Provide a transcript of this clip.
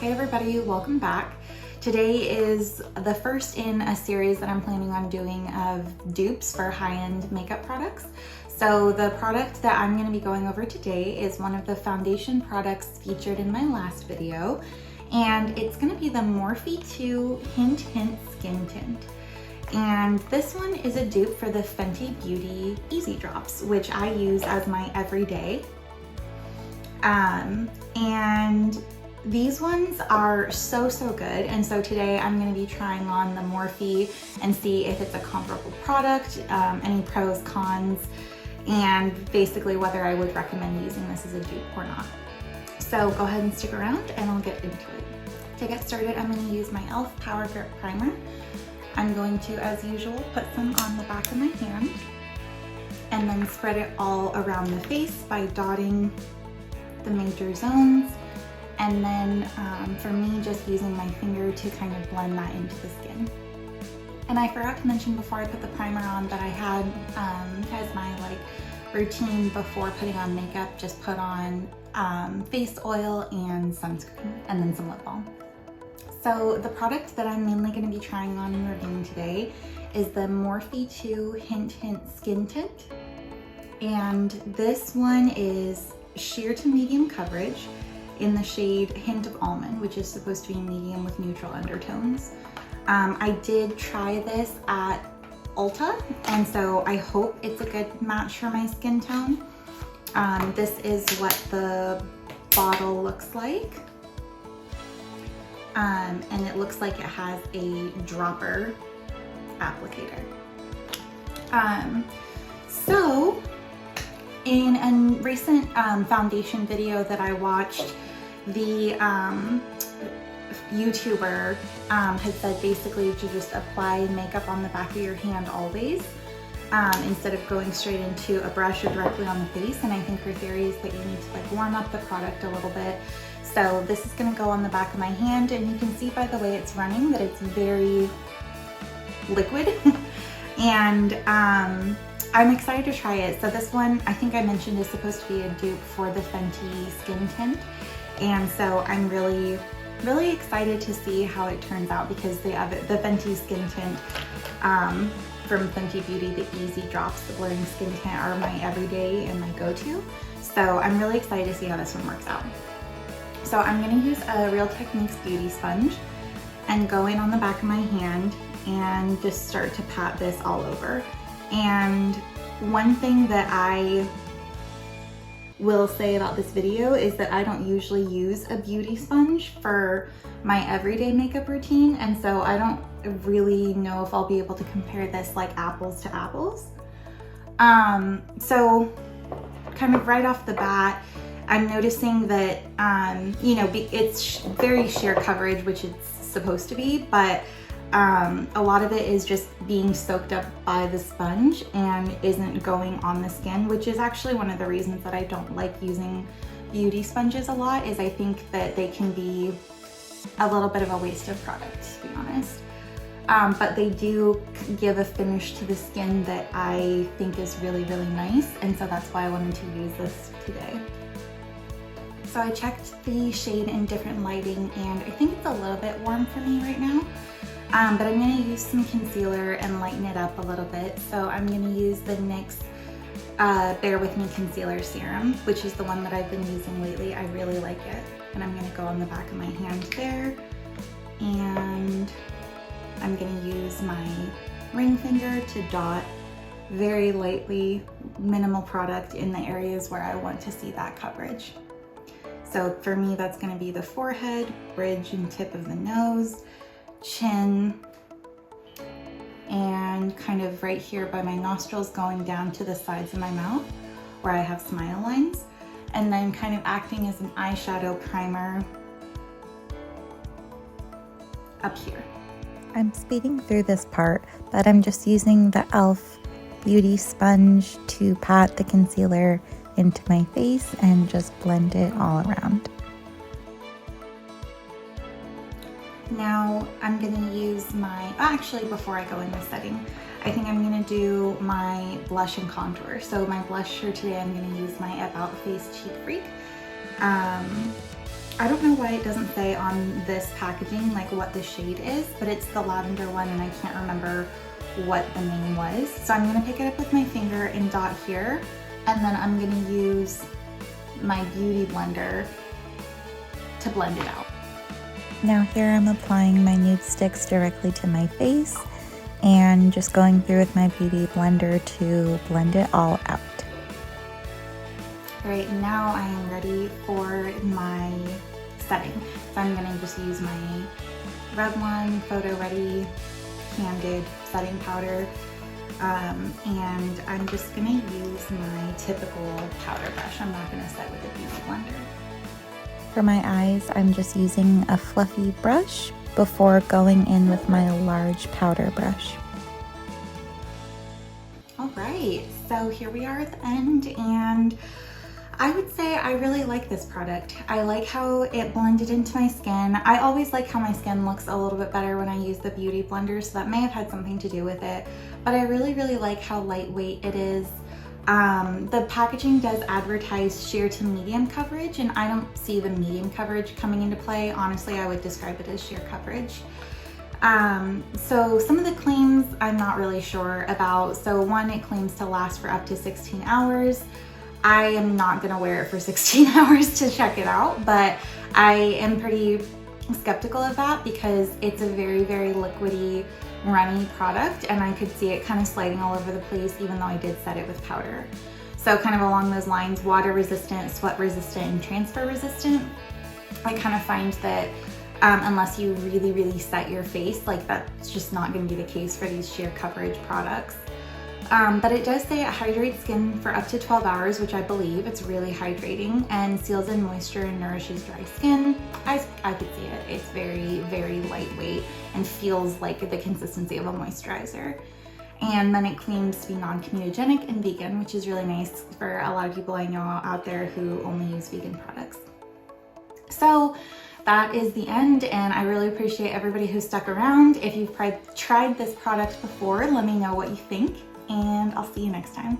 Hey everybody, welcome back. Today is the first in a series that I'm planning on doing of dupes for high-end makeup products. So the product that I'm going to be going over today is one of the foundation products featured in my last video, and it's going to be the Morphe 2 Hint Hint Skin Tint. And this one is a dupe for the Fenty Eaze Drops, which I use as my everyday. And these ones are so good, and so today I'm going to be trying on the Morphe and see if it's a comparable product, any pros, cons, and basically whether I would recommend using this as a dupe or not. So go ahead and stick around and I'll get into it. To get started, I'm going to use my e.l.f. Power Grip Primer. I'm going to, as usual, put some on the back of my hand and then spread it all around the face by dotting the major zones, and then for me, just using my finger to kind of blend that into the skin. And I forgot to mention before I put the primer on that I had as my routine before putting on makeup, just put on face oil and sunscreen and then some lip balm. So the product that I'm mainly going to be trying on and reviewing today is the Morphe 2 Hint Hint Skin Tint, and this one is sheer to medium coverage in the shade Hint of Almond, which is supposed to be medium with neutral undertones. I did try this at Ulta, and so I hope it's a good match for my skin tone. This is what the bottle looks like. And it looks like it has a dropper applicator. So in a recent foundation video that I watched, the YouTuber had said basically to just apply makeup on the back of your hand always, instead of going straight into a brush or directly on the face. And I think her theory is that you need to warm up the product a little bit. So this is going to go on the back of my hand, and you can see by the way it's running that it's very liquid. And I'm excited to try it. So this one, I think I mentioned, is supposed to be a dupe for the Fenty Skin Tint. And so I'm really excited to see how it turns out, because the Fenty Skin Tint from Fenty Beauty, the Eaze Drops, the blurring skin tint, are my everyday and my go-to. So I'm really excited to see how this one works out. So I'm going to use a Real Techniques beauty sponge and go in on the back of my hand and just start to pat this all over. And one thing that I will say about this video is that I don't usually use a beauty sponge for my everyday makeup routine, and so I don't really know if I'll be able to compare this like apples to apples. So kind of right off the bat, I'm noticing that, it's very sheer coverage, which it's supposed to be, but a lot of it is just being soaked up by the sponge and isn't going on the skin, which is actually one of the reasons that I don't like using beauty sponges a lot, is I think that they can be a little bit of a waste of product, to be honest. But they do give a finish to the skin that I think is really nice, and so that's why I wanted to use this today. So I checked the shade in different lighting, and I think it's a little bit warm for me right now. But I'm going to use some concealer and lighten it up a little bit. So I'm going to use the NYX Bear With Me Concealer Serum, which is the one that I've been using lately. I really like it. And I'm going to go on the back of my hand there. And I'm going to use my ring finger to dot very lightly, minimal product in the areas where I want to see that coverage. So for me, that's going to be the forehead, bridge and tip of the nose, chin, and kind of right here by my nostrils going down to the sides of my mouth where I have smile lines, and then kind of acting as an eyeshadow primer up here. I'm speeding through this part, but I'm just using the e.l.f. beauty sponge to pat the concealer into my face and just blend it all around. Now I'm going to use actually before I go in this setting, I think I'm going to do my blush and contour. So my blush for today, I'm going to use my About Face Cheek Freak. I don't know why it doesn't say on this packaging like what the shade is, but it's the lavender one and I can't remember what the name was. So I'm gonna pick it up with my finger and dot here, and then I'm gonna use my beauty blender to blend it out. Now here I'm applying my nude sticks directly to my face and just going through with my beauty blender to blend it all out. Right now I am ready for my setting. So I'm gonna just use my Revlon Photo Ready Candid setting powder. And I'm just gonna use my typical powder brush. I'm not gonna set with a beauty blender. For my eyes, I'm just using a fluffy brush before going in with my large powder brush. All right, so here we are at the end, and I would say I really like this product. I like how it blended into my skin. I always like how my skin looks a little bit better when I use the beauty blender, so that may have had something to do with it. But I really like how lightweight it is. The packaging does advertise sheer to medium coverage, and I don't see the medium coverage coming into play. Honestly, I would describe it as sheer coverage. So some of the claims I'm not really sure about. So one, it claims to last for up to 16 hours. I am not gonna wear it for 16 hours to check it out, but I am pretty skeptical of that because it's a very liquidy, runny product, and I could see it kind of sliding all over the place even though I did set it with powder. So kind of along those lines, water resistant, sweat resistant, and transfer resistant. I kind of find that unless you really set your face, like that's just not gonna be the case for these sheer coverage products. But it does say it hydrates skin for up to 12 hours, which I believe it's really hydrating, and seals in moisture and nourishes dry skin. I could see it. It's very lightweight and feels like the consistency of a moisturizer. And then it claims to be non-comedogenic and vegan, which is really nice for a lot of people I know out there who only use vegan products. So that is the end, and I really appreciate everybody who stuck around. If you've tried this product before, let me know what you think, and I'll see you next time.